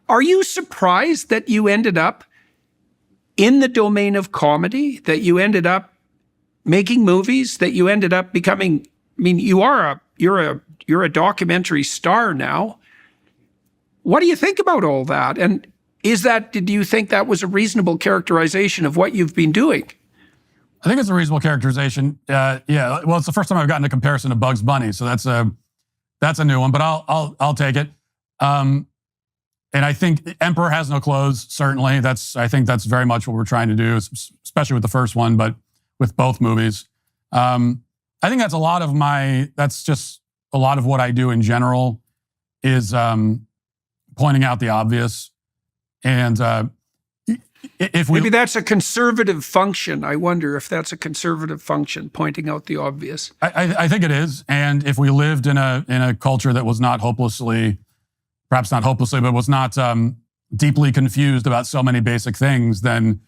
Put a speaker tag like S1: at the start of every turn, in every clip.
S1: Are you surprised that you ended up in the domain of comedy, that you ended up making movies, that you ended up becoming, I mean, you're a documentary star now. What do you think about all that? And do you think that was a reasonable characterization of what you've been doing?
S2: I think it's a reasonable characterization. Yeah. Well, it's the first time I've gotten a comparison to Bugs Bunny, so that's a new one. But I'll take it. And I think Emperor Has No Clothes. Certainly, I think that's very much what we're trying to do, especially with the first one, but with both movies. I think that's just a lot of what I do in general is pointing out the obvious. And
S1: maybe that's a conservative function. I wonder if that's a conservative function, pointing out the obvious.
S2: I think it is. And if we lived in a culture that was not perhaps not hopelessly, but was not deeply confused about so many basic things, then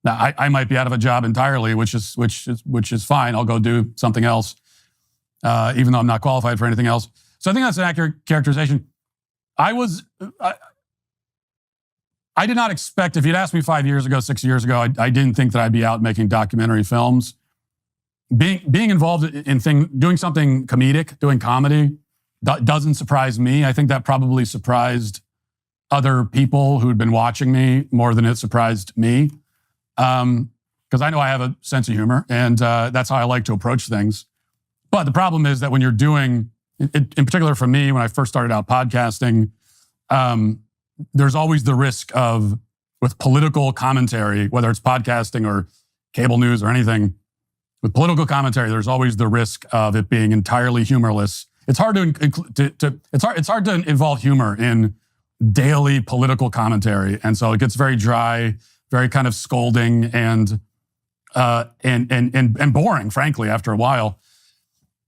S2: I might be out of a job entirely, which is fine. I'll go do something else, even though I'm not qualified for anything else. So I think that's an accurate characterization. I did not expect, if you'd asked me 5 years ago, 6 years ago, I didn't think that I'd be out making documentary films. Being involved in doing something comedic, doing comedy, doesn't surprise me. I think that probably surprised other people who'd been watching me more than it surprised me. Because I know I have a sense of humor, and that's how I like to approach things. But the problem is that when you're doing, in particular for me, when I first started out podcasting, there's always the risk of, with political commentary, whether it's podcasting or cable news or anything, with political commentary, there's always the risk of it being entirely humorless. It's hard to involve humor in daily political commentary, and so it gets very dry, very kind of scolding and boring, frankly, after a while.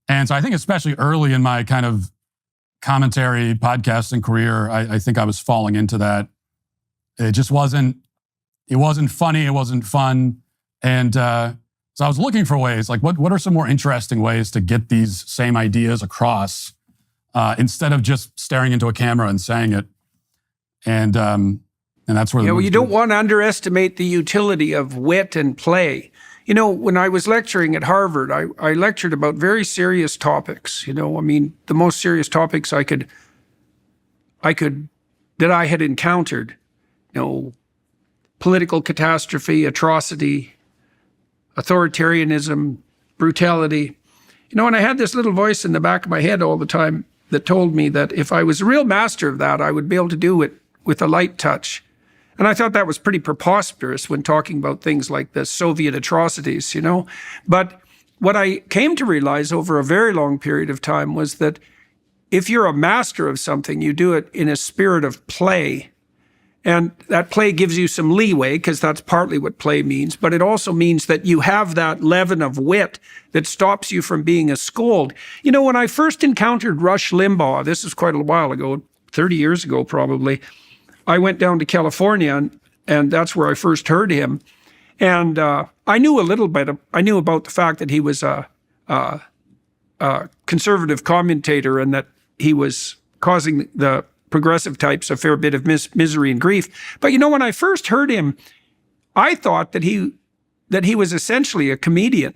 S2: And so I think especially early in my kind of commentary podcasting career, I think I was falling into that. It just wasn't funny. It wasn't fun. And so I was looking for ways, like what are some more interesting ways to get these same ideas across instead of just staring into a camera and saying it. And that's where
S1: you don't want to underestimate the utility of wit and play. You know, when I was lecturing at Harvard, I lectured about very serious topics. You know, I mean, the most serious topics that I had encountered. You know, political catastrophe, atrocity, authoritarianism, brutality. You know, and I had this little voice in the back of my head all the time that told me that if I was a real master of that, I would be able to do it with a light touch. And I thought that was pretty preposterous when talking about things like the Soviet atrocities, you know. But what I came to realize over a very long period of time was that if you're a master of something, you do it in a spirit of play. And that play gives you some leeway, because that's partly what play means. But it also means that you have that leaven of wit that stops you from being a scold. You know, when I first encountered Rush Limbaugh, this is quite a while ago, 30 years ago probably, I went down to California, and that's where I first heard him. And I knew a little bit. I knew about the fact that he was a conservative commentator and that he was causing the progressive types a fair bit of misery and grief. But you know, when I first heard him, I thought that he was essentially a comedian.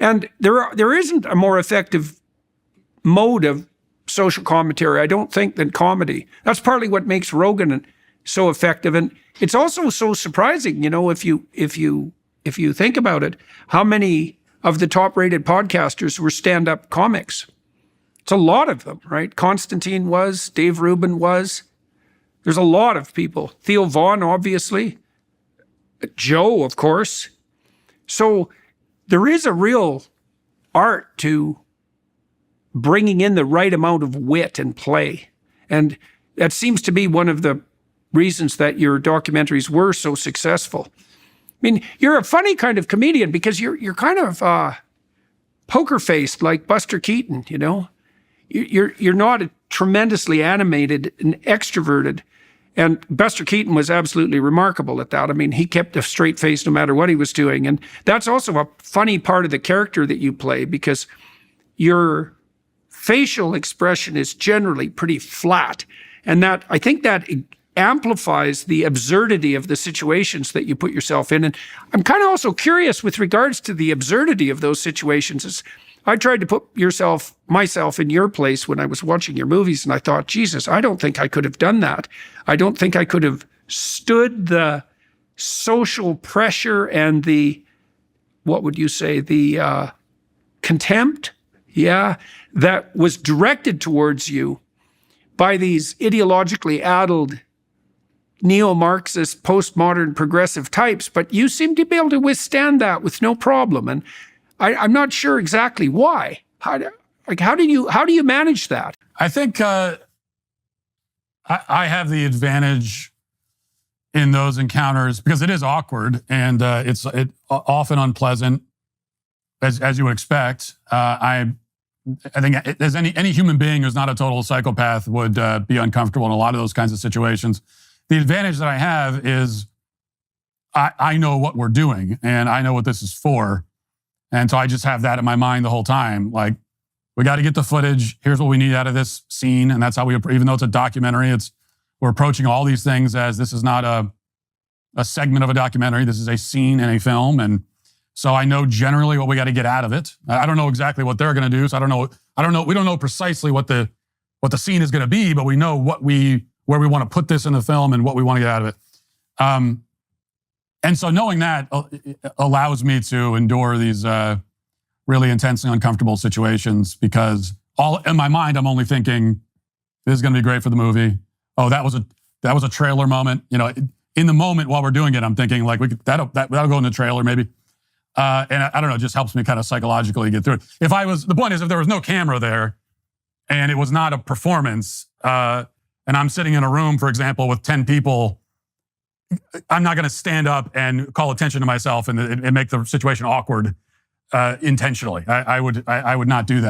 S1: And there isn't a more effective mode of social commentary, I don't think, than comedy. That's partly what makes Rogan so effective, and it's also so surprising. You know, if you think about it, how many of the top-rated podcasters were stand-up comics? It's a lot of them, right? Constantine was, Dave Rubin was. There's a lot of people. Theo Vaughn, obviously. Joe, of course. So there is a real art to bringing in the right amount of wit and play. And that seems to be one of the reasons that your documentaries were so successful. I mean, you're a funny kind of comedian because you're kind of poker-faced like Buster Keaton, you know? You're not tremendously animated and extroverted. And Buster Keaton was absolutely remarkable at that. I mean, he kept a straight face no matter what he was doing. And that's also a funny part of the character that you play, because your facial expression is generally pretty flat. And that, I think that amplifies the absurdity of the situations that you put yourself in. And I'm kind of also curious with regards to the absurdity of those situations. Is I tried to put myself in your place when I was watching your movies, and I thought, Jesus, I don't think I could have done that. I don't think I could have stood the social pressure and the, what would you say, the contempt, that was directed towards you by these ideologically addled neo-Marxist, postmodern, progressive types. But you seem to be able to withstand that with no problem. And I'm not sure exactly why. How do you manage that?
S2: I think I have the advantage in those encounters because it is awkward and it's often unpleasant, as you would expect. I think as any human being who's not a total psychopath would be uncomfortable in a lot of those kinds of situations. The advantage that I have is I know what we're doing and I know what this is for. And so I just have that in my mind the whole time. Like, we got to get the footage. Here's what we need out of this scene. And that's how even though it's a documentary, we're approaching all these things as this is not a segment of a documentary. This is a scene in a film. And so I know generally what we got to get out of it. I don't know exactly what they're going to do. So I don't know. We don't know precisely what the scene is going to be, but we know where we want to put this in the film and what we want to get out of it. And so knowing that allows me to endure these really intensely uncomfortable situations because in my mind, I'm only thinking, this is going to be great for the movie. Oh, that was a trailer moment. You know, in the moment while we're doing it, I'm thinking like that'll go in the trailer maybe. And I don't know, it just helps me kind of psychologically get through it. The point is, if there was no camera there and it was not a performance, and I'm sitting in a room, for example, with 10 people, I'm not going to stand up and call attention to myself and make the situation awkward intentionally. I would not do that.